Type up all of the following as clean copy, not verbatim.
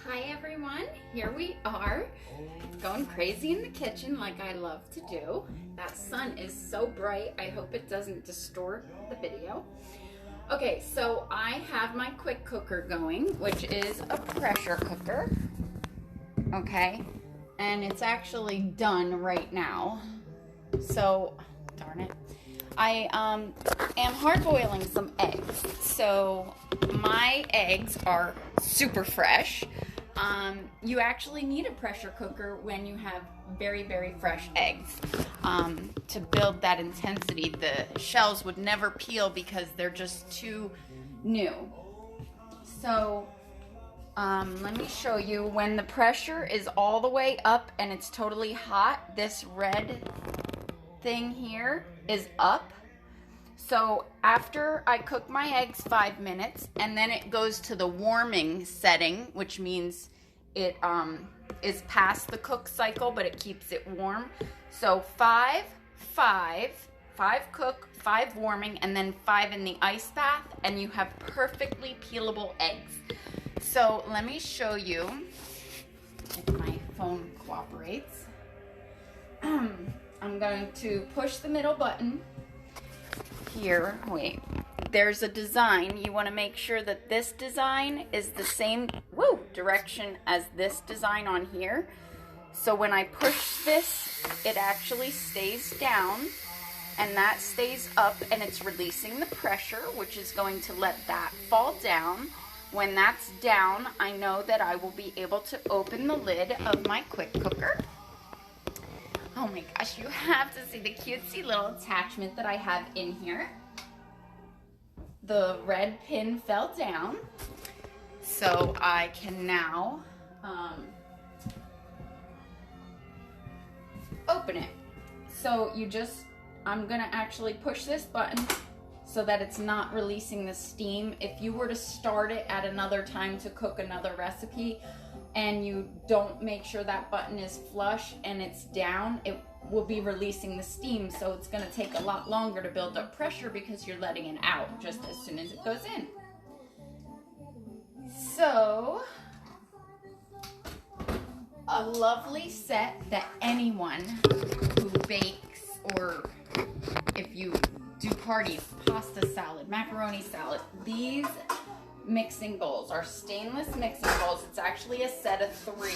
Hi everyone, here we are, going crazy in the kitchen like I love to do. That sun is so bright, I hope it doesn't distort the video. Okay, so I have my quick cooker going, which is a pressure cooker, okay? And it's actually done right now. So, darn it. I am hard boiling some eggs. So my eggs are super fresh. You actually need a pressure cooker when you have very, very fresh eggs to build that intensity. The shells would never peel because they're just too new. So let me show you. When the pressure is all the way up and it's totally hot, this red thing here is up. So after I cook my eggs 5 minutes, and then it goes to the warming setting, which means it is past the cook cycle, but it keeps it warm. So 5 cook, 5 warming, and then 5 in the ice bath, and you have perfectly peelable eggs. So let me show you if my phone cooperates. I'm going to push the middle button here. Wait, there's a design. You want to make sure that this design is the same direction as this design on here. So when I push this, it actually stays down, and that stays up, and it's releasing the pressure, which is going to let that fall down. When that's down, I know that I will be able to open the lid of my quick cooker. Oh my gosh, you have to see the cutesy little attachment that I have in here. The red pin fell down, so I can now open it. So I'm gonna actually push this button so that it's not releasing the steam. If you were to start it at another time to cook another recipe, and you don't make sure that button is flush and it's down, it will be releasing the steam. So it's gonna take a lot longer to build up pressure because you're letting it out just as soon as it goes in. So, a lovely set that anyone who bakes, or if you do parties, pasta salad, macaroni salad, these mixing bowls are stainless mixing bowls. It's actually a set of 3,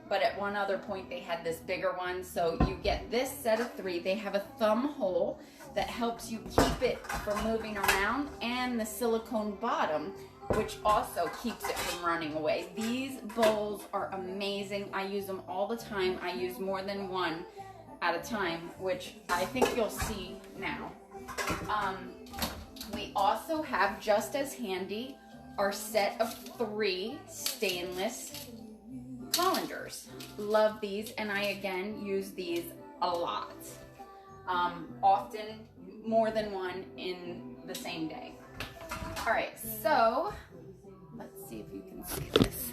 but at one other point they had this bigger one. So you get this set of 3. They have a thumb hole that helps you keep it from moving around, and the silicone bottom, which also keeps it from running away. These bowls are amazing. I use them all the time. I use more than one at a time, which I think you'll see now. We also have, just as handy, our set of 3 stainless colanders. Love these, and I again use these a lot. Often more than one in the same day. All right, so let's see if you can see this.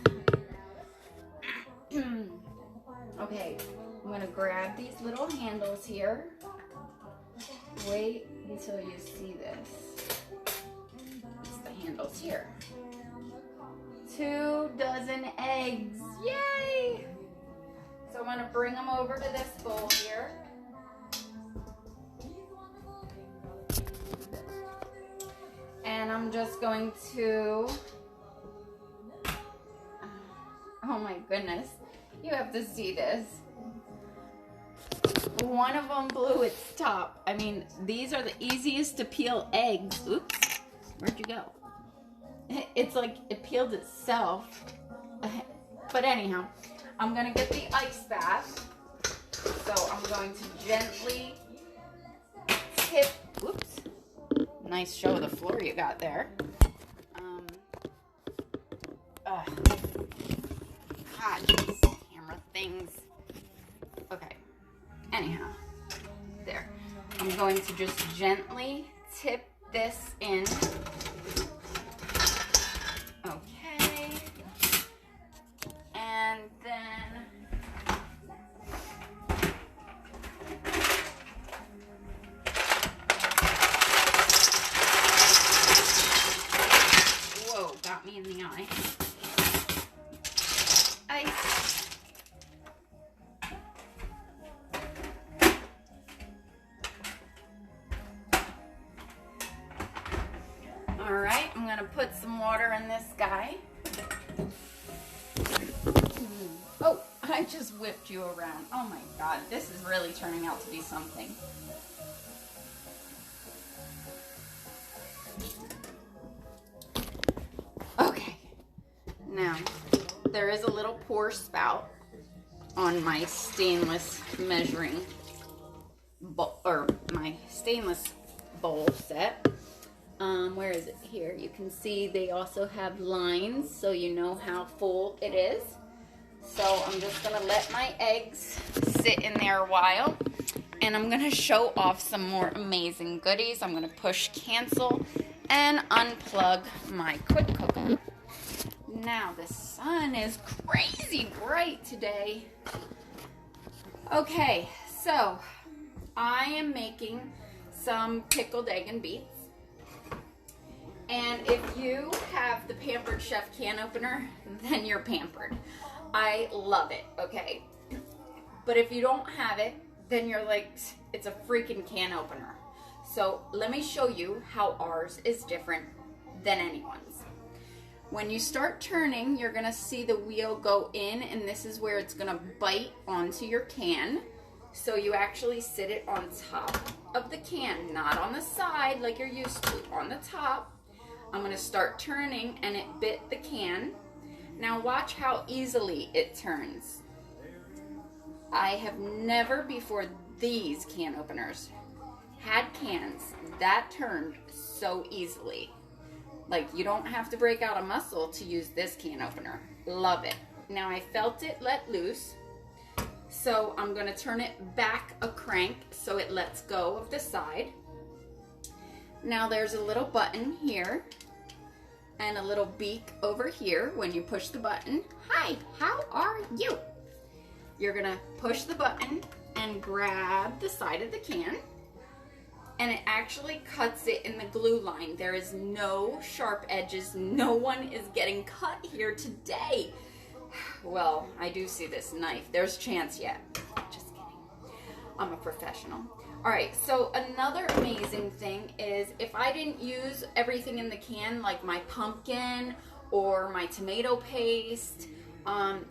Okay, I'm gonna grab these little handles here. Wait until you see this. It's the handles here. 2 dozen eggs, yay! So I'm gonna bring them over to this bowl here. And I'm just going to, oh my goodness, you have to see this. One of them blew its top. I mean, these are the easiest to peel eggs. Oops, where'd you go? It's like it peeled itself. But anyhow, I'm gonna get the ice bath. So I'm going to gently tip, whoops, nice show of the floor you got there. God, these camera things. Okay. Anyhow, there. I'm going to just gently tip this in. Okay. And then whoa, got me in the eye. Oh, I just whipped you around. Oh my God, this is really turning out to be something. Okay, now there is a little pour spout on my stainless measuring bowl, or my stainless bowl set. Where is it? Here. You can see they also have lines, so you know how full it is. So I'm just going to let my eggs sit in there a while, and I'm going to show off some more amazing goodies. I'm going to push cancel and unplug my quick cooker. Now the sun is crazy bright today. Okay, so I am making some pickled egg and beets. And if you have the Pampered Chef can opener, then you're pampered. I love it, okay? But if you don't have it, then you're like, it's a freaking can opener. So let me show you how ours is different than anyone's. When you start turning, you're gonna see the wheel go in, and this is where it's gonna bite onto your can. So you actually sit it on top of the can, not on the side like you're used to, on the top. I'm going to start turning, and it bit the can. Now watch how easily it turns. I have never before these can openers had cans that turned so easily. Like, you don't have to break out a muscle to use this can opener. Love it. Now I felt it let loose, so I'm going to turn it back a crank so it lets go of the side. Now there's a little button here and a little beak over here when you push the button. Hi, how are you? You're gonna push the button and grab the side of the can, and it actually cuts it in the glue line. There is no sharp edges. No one is getting cut here today. Well, I do see this knife. There's a chance yet. Just kidding. I'm a professional. All right, so another amazing thing is if I didn't use everything in the can, like my pumpkin or my tomato paste,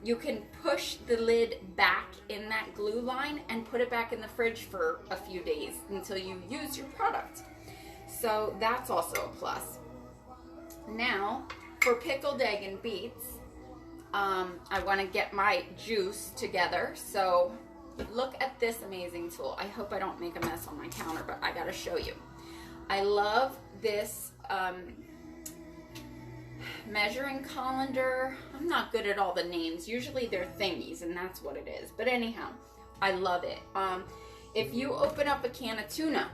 you can push the lid back in that glue line and put it back in the fridge for a few days until you use your product. So that's also a plus. Now, for pickled egg and beets, I want to get my juice together, so look at this amazing tool. I hope I don't make a mess on my counter, but I gotta show you. I love this measuring colander. I'm not good at all the names. Usually they're thingies, and that's what it is. But anyhow, I love it. If you open up a can of tuna,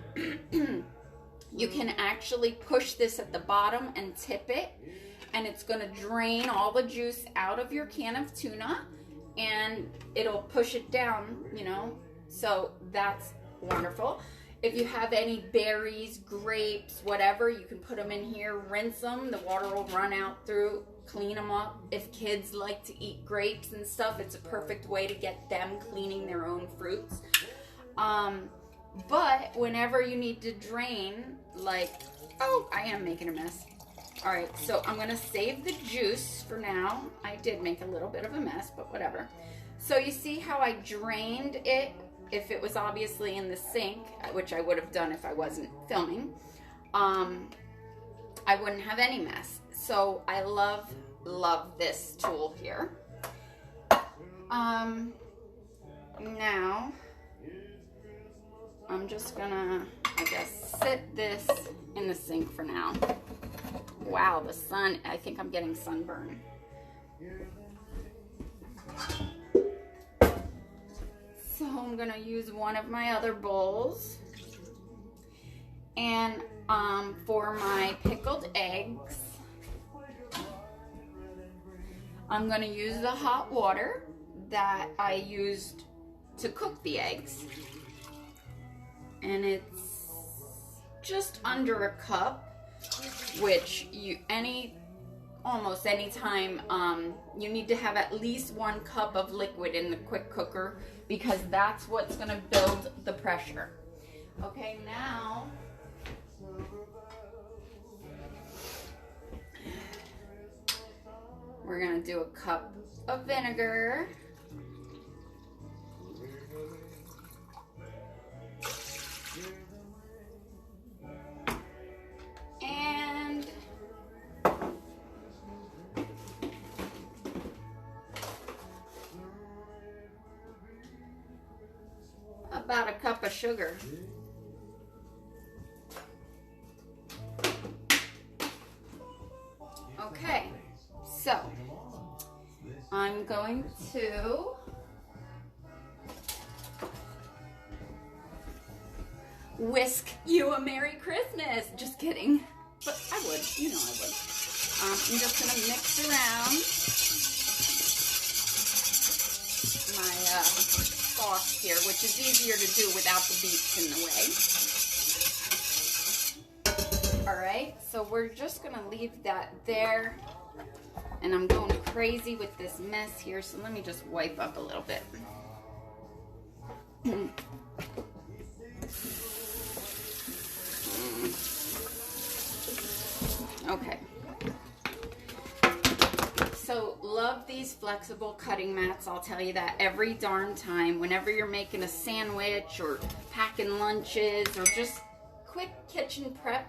you can actually push this at the bottom and tip it, and it's gonna drain all the juice out of your can of tuna, and it'll push it down, you know, so that's wonderful. If you have any berries, grapes, whatever, you can put them in here, rinse them, the water will run out through, clean them up. If kids like to eat grapes and stuff, it's a perfect way to get them cleaning their own fruits. But whenever you need to drain, like, oh, I am making a mess. All right, so I'm gonna save the juice for now. I did make a little bit of a mess, but whatever. So you see how I drained it? If it was obviously in the sink, which I would have done if I wasn't filming, I wouldn't have any mess. So I love this tool here. Now, I'm just gonna, I guess, sit this in the sink for now. Wow, the sun, I think I'm getting sunburn. So I'm gonna use one of my other bowls. And for my pickled eggs, I'm gonna use the hot water that I used to cook the eggs. And it's just under a cup, which almost any time you need to have at least 1 cup of liquid in the quick cooker, because that's what's going to build the pressure. Okay, now We're gonna do a cup of vinegar. And about a cup of sugar. Okay, so I'm going to whisk you a Merry Christmas. Just kidding, but I would, you know I would. I'm just gonna mix around my sauce here, which is easier to do without the beets in the way. All right, so we're just gonna leave that there. And I'm going crazy with this mess here, so let me just wipe up a little bit. Okay. So, love these flexible cutting mats. I'll tell you that every darn time. Whenever you're making a sandwich or packing lunches or just quick kitchen prep,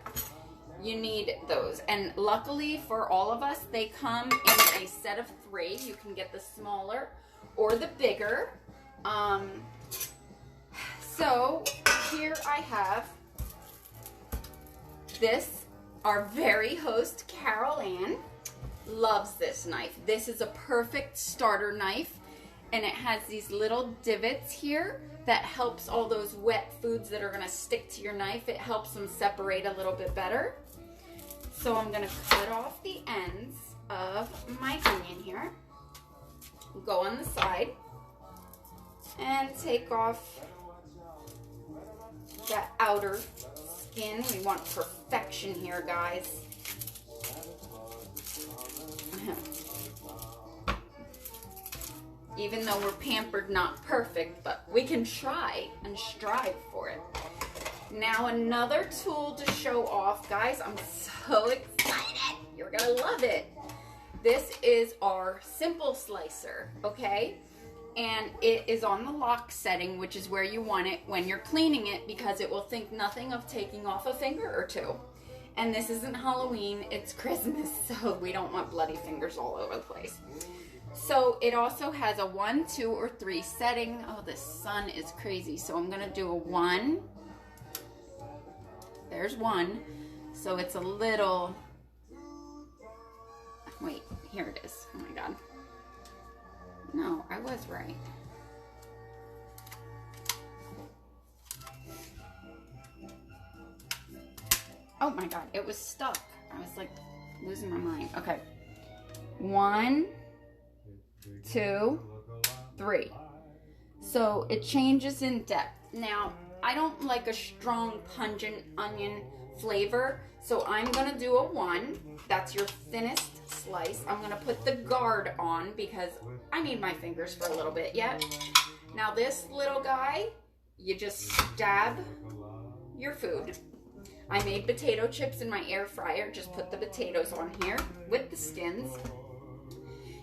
you need those. And luckily for all of us, they come in a set of 3. You can get the smaller or the bigger. So here I have this. Our very host, Carol Ann, loves this knife. This is a perfect starter knife, and it has these little divots here that helps all those wet foods that are gonna stick to your knife. It helps them separate a little bit better. So I'm gonna cut off the ends of my onion here, go on the side, and take off that outer skin. We want perfection here, guys. Even though we're pampered, not perfect, but we can try and strive for it. Now another tool to show off, guys. I'm so excited. You're gonna love it. This is our simple slicer, okay? And it is on the lock setting, which is where you want it when you're cleaning it, because it will think nothing of taking off a finger or two. And this isn't Halloween, it's Christmas, so we don't want bloody fingers all over the place. So it also has a 1, 2, or 3 setting. Oh, the sun is crazy. So I'm gonna do a 1. There's 1. So it's a little, wait, here it is. Oh my God. No, I was right. Oh my God, it was stuck. I was like losing my mind. Okay. 1, 2, 3. So it changes in depth. Now, I don't like a strong, pungent onion flavor, so I'm gonna do a 1. That's your thinnest slice. I'm gonna put the guard on because I need my fingers for a little bit yet. Now this little guy, you just stab your food. I made potato chips in my air fryer. Just put the potatoes on here with the skins.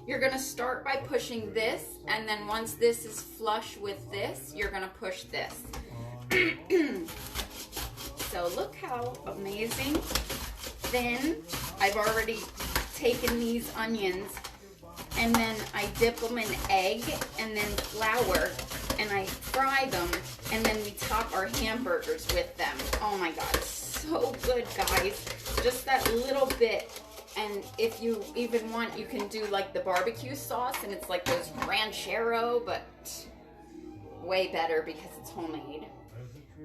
You're gonna start by pushing this, and then once this is flush with this, you're gonna push this. So look how amazing thin. I've already taken these onions, and then I dip them in egg and then flour, and I fry them, and then we top our hamburgers with them. Oh my God, so good, guys. Just that little bit. And if you even want, you can do like the barbecue sauce, and it's like those ranchero, but way better because it's homemade.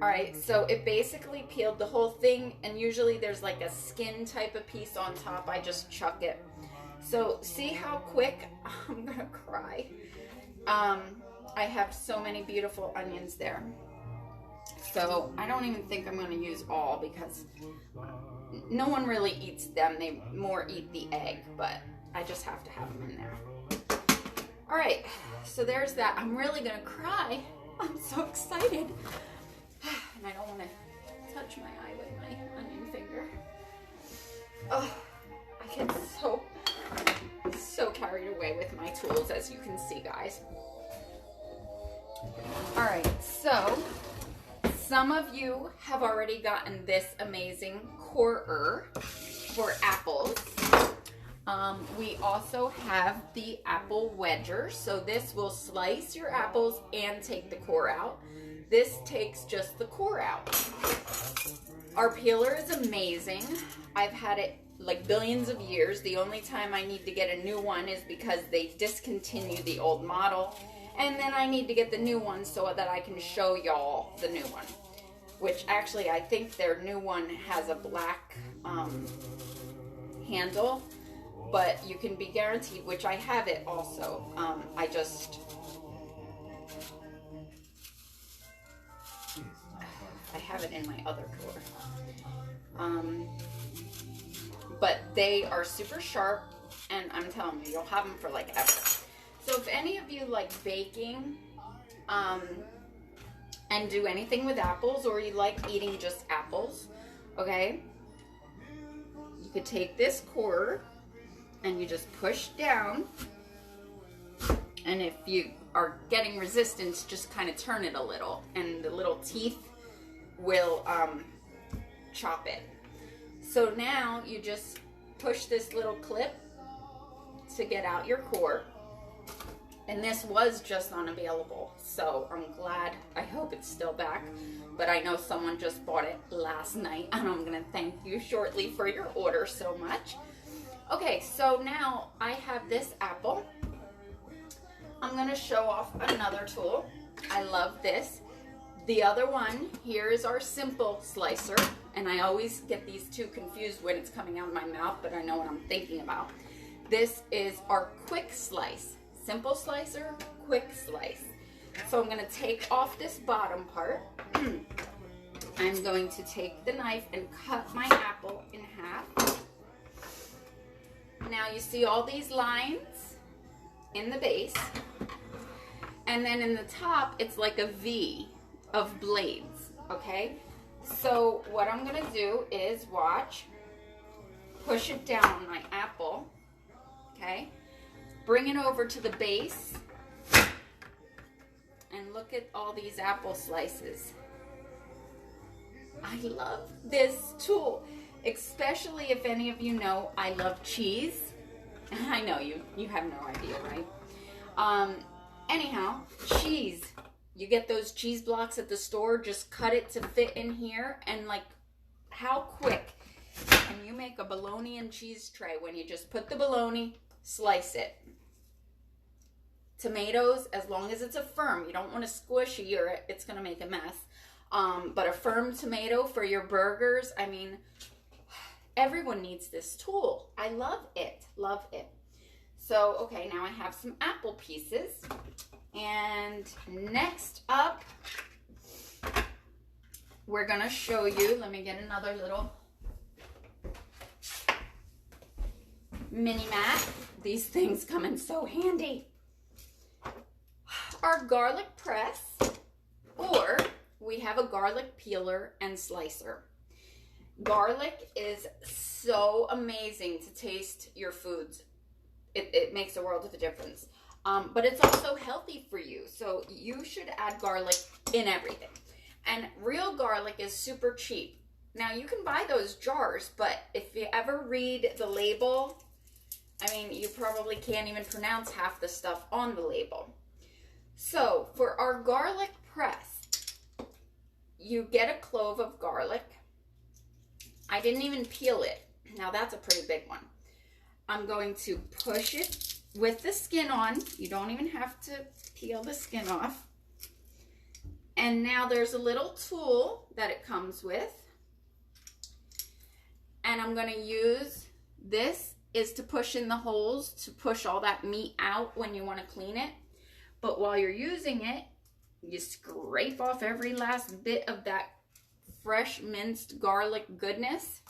All right, so it basically peeled the whole thing, and usually there's like a skin type of piece on top. I just chuck it. So see how quick? I'm gonna cry. I have so many beautiful onions there. So I don't even think I'm gonna use all because no one really eats them. They more eat the egg, but I just have to have them in there. All right, so there's that. I'm really gonna cry. I'm so excited. And I don't want to touch my eye with my onion finger. Oh, I get so so carried away with my tools, as you can see, guys. All right, so some of you have already gotten this amazing corer for apples. We also have the apple wedger. So this will slice your apples and take the core out. This takes just the core out. Our peeler is amazing. I've had it like billions of years. The only time I need to get a new one is because they discontinued the old model. And then I need to get the new one so that I can show y'all the new one. Which actually, I think their new one has a black handle. But you can be guaranteed, which I have it also. I have it in my other drawer. But they are super sharp, and I'm telling you, you'll have them for like ever. So if any of you like baking, and do anything with apples, or you like eating just apples, okay, you could take this core and you just push down, and if you are getting resistance, just kind of turn it a little, and the little teeth will chop it. So now you just push this little clip to get out your core, and this was just unavailable, so I'm glad. I hope it's still back, but I know someone just bought it last night, and I'm gonna thank you shortly for your order so much. Okay, so now I have this apple. I'm gonna show off another tool. I love this. The other one here is our simple slicer, and I always get these two confused when it's coming out of my mouth, but I know what I'm thinking about. This is our quick slice. Simple slicer, quick slice. So I'm gonna take off this bottom part. I'm going to take the knife and cut my apple in half. Now you see all these lines in the base, and then in the top it's like a V of blades, okay? So what I'm gonna do is, watch, push it down on my apple, okay? Bring it over to the base, and look at all these apple slices. I love this tool. Especially if any of you know I love cheese. I know you have no idea, right? Anyhow, cheese. You get those cheese blocks at the store, just cut it to fit in here, and like, how quick can you make a bologna and cheese tray when you just put the bologna, slice it. Tomatoes, as long as it's a firm, you don't want to squishy or it's going to make a mess. But a firm tomato for your burgers, I mean, everyone needs this tool. I love it, love it. So, okay, now I have some apple pieces. And next up, we're gonna show you, let me get another little mini mat. These things come in so handy. Our garlic press, or we have a garlic peeler and slicer. Garlic is so amazing to taste your foods. It makes a world of a difference. But it's also healthy for you. So you should add garlic in everything. And real garlic is super cheap. Now you can buy those jars, but if you ever read the label, I mean, you probably can't even pronounce half the stuff on the label. So for our garlic press, you get a clove of garlic. I didn't even peel it. Now that's a pretty big one. I'm going to push it with the skin on. You don't even have to peel the skin off. And now there's a little tool that it comes with. And I'm going to use this is to push in the holes, to push all that meat out when you want to clean it. But while you're using it, you scrape off every last bit of that fresh minced garlic goodness.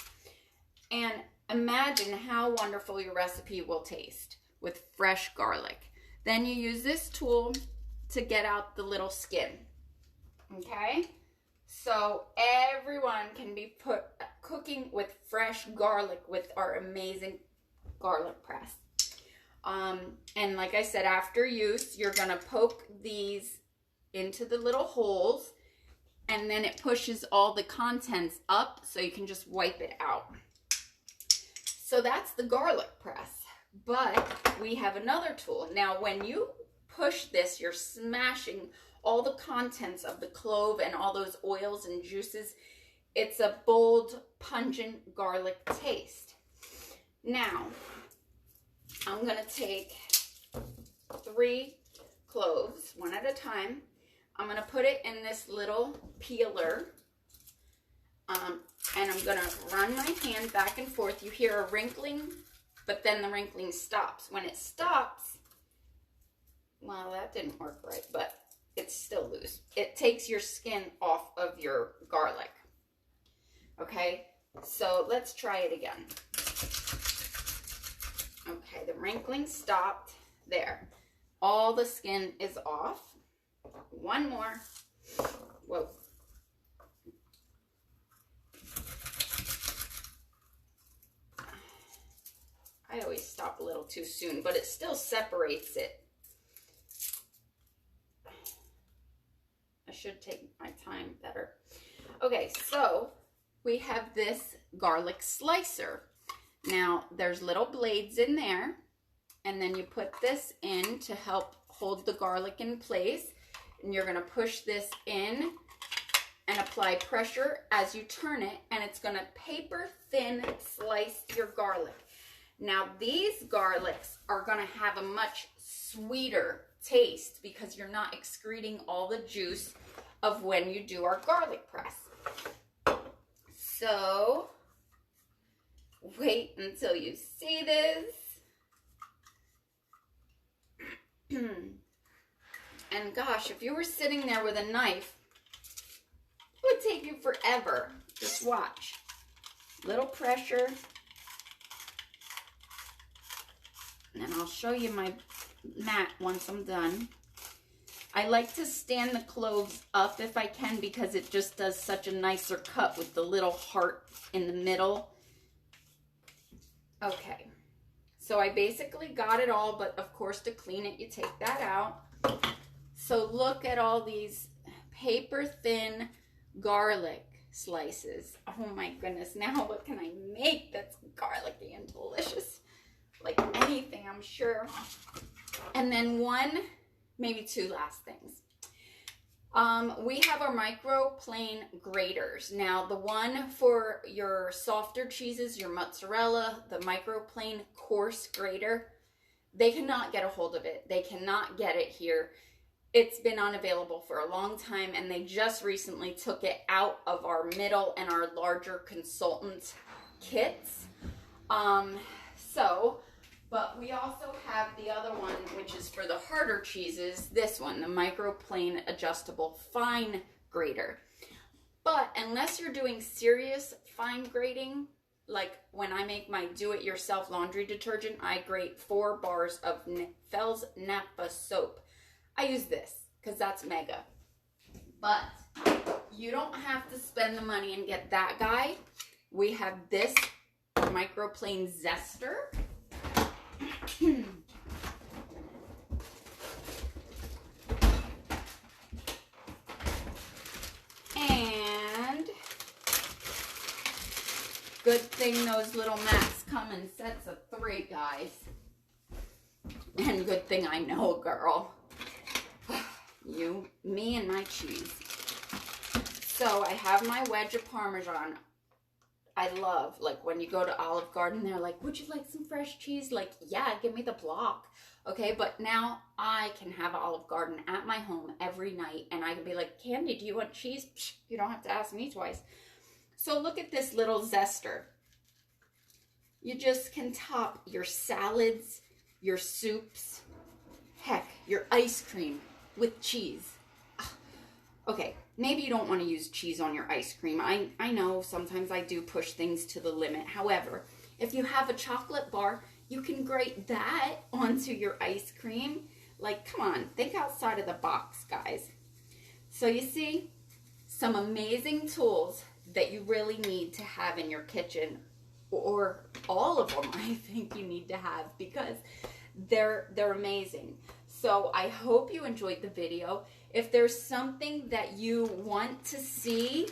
And imagine how wonderful your recipe will taste with fresh garlic. Then you use this tool to get out the little skin. Okay? So everyone can be cooking with fresh garlic with our amazing garlic press. And like I said, after use, you're gonna poke these into the little holes, and then it pushes all the contents up so you can just wipe it out. So that's the garlic press. But we have another tool. Now, when you push this, you're smashing all the contents of the clove and all those oils and juices. It's a bold, pungent garlic taste. Now, I'm gonna take 3 cloves, one at a time. I'm gonna put it in this little peeler, and I'm gonna run my hand back and forth. You hear a wrinkling, but then the wrinkling stops. When it stops, well, that didn't work right, but it's still loose. It takes your skin off of your garlic. Okay, so let's try it again. Okay, the wrinkling stopped. There. All the skin is off. One more. Whoa. I always stop a little too soon, but it still separates it. I should take my time better. Okay, so we have this garlic slicer. Now, there's little blades in there, and then you put this in to help hold the garlic in place, and you're gonna push this in and apply pressure as you turn it, and it's gonna paper thin slice your garlic. Now, these garlics are gonna have a much sweeter taste because you're not excreting all the juice of when you do our garlic press. So, wait until you see this. And gosh, if you were sitting there with a knife, it would take you forever. Just watch. Little pressure. And then I'll show you my mat once I'm done. I like to stand the cloves up if I can because it just does such a nicer cut with the little heart in the middle. Okay, so I basically got it all, but of course to clean it, you take that out. So look at all these paper thin garlic slices. Oh my goodness, now what can I make that's garlicky and delicious? Like anything, I'm sure. And then one, maybe 2 last things. We have our microplane graters. Now, the one for your softer cheeses, your mozzarella, the microplane coarse grater, they cannot get a hold of it. They cannot get it here. It's been unavailable for a long time, and they just recently took it out of our middle and our larger consultant kits. But we also have the other one, which is for the harder cheeses. This one, the microplane adjustable fine grater. But unless you're doing serious fine grating, like when I make my do-it-yourself laundry detergent, I grate 4 bars of Fels Nappa soap. I use this because that's mega. But you don't have to spend the money and get that guy. We have this microplane zester. And good thing those little mats come in sets of 3, guys. And good thing I know a girl. You, me, and my cheese. So I have my wedge of Parmesan. I love, like, when you go to Olive Garden, they're like, would you like some fresh cheese? Like, yeah, give me the block. Okay, but now I can have Olive Garden at my home every night, and I can be like, Candy, do you want cheese? Psh, you don't have to ask me twice. So look at this little zester. You just can top your salads, your soups, heck, your ice cream with cheese. Okay, maybe you don't want to use cheese on your ice cream. I know sometimes I do push things to the limit. However, if you have a chocolate bar, you can grate that onto your ice cream. Like, come on, think outside of the box, guys. So you see, some amazing tools that you really need to have in your kitchen, or all of them I think you need to have, because they're amazing. So I hope you enjoyed the video. If there's something that you want to see,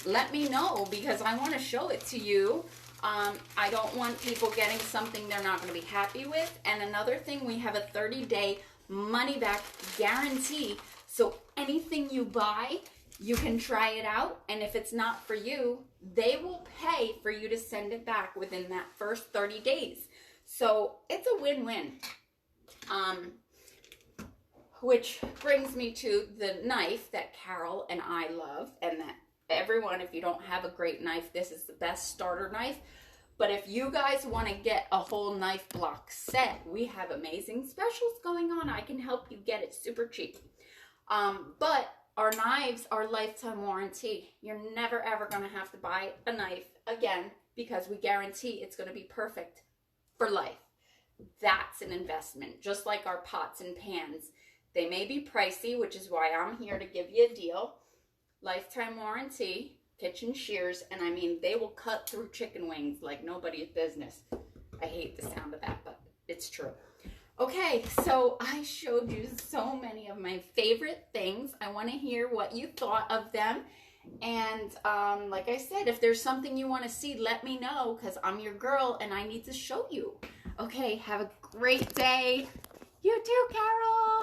let me know, because I want to show it to you. I don't want people getting something they're not going to be happy with. And another thing, we have a 30-day money-back guarantee. So anything you buy, you can try it out. And if it's not for you, they will pay for you to send it back within that first 30 days. So it's a win-win. Which brings me to the knife that Carol and I love, and that everyone, if you don't have a great knife, this is the best starter knife. But if you guys want to get a whole knife block set, we have amazing specials going on. I can help you get it super cheap. But our knives are lifetime warranty. You're never ever going to have to buy a knife again, because we guarantee it's going to be perfect for life. That's an investment, just like our pots and pans. They may be pricey, which is why I'm here to give you a deal. Lifetime warranty, kitchen shears, and I mean, they will cut through chicken wings like nobody's business. I hate the sound of that, but it's true. Okay, so I showed you so many of my favorite things. I want to hear what you thought of them. And like I said, if there's something you want to see, let me know, because I'm your girl and I need to show you. Okay, have a great day. You too, Carol.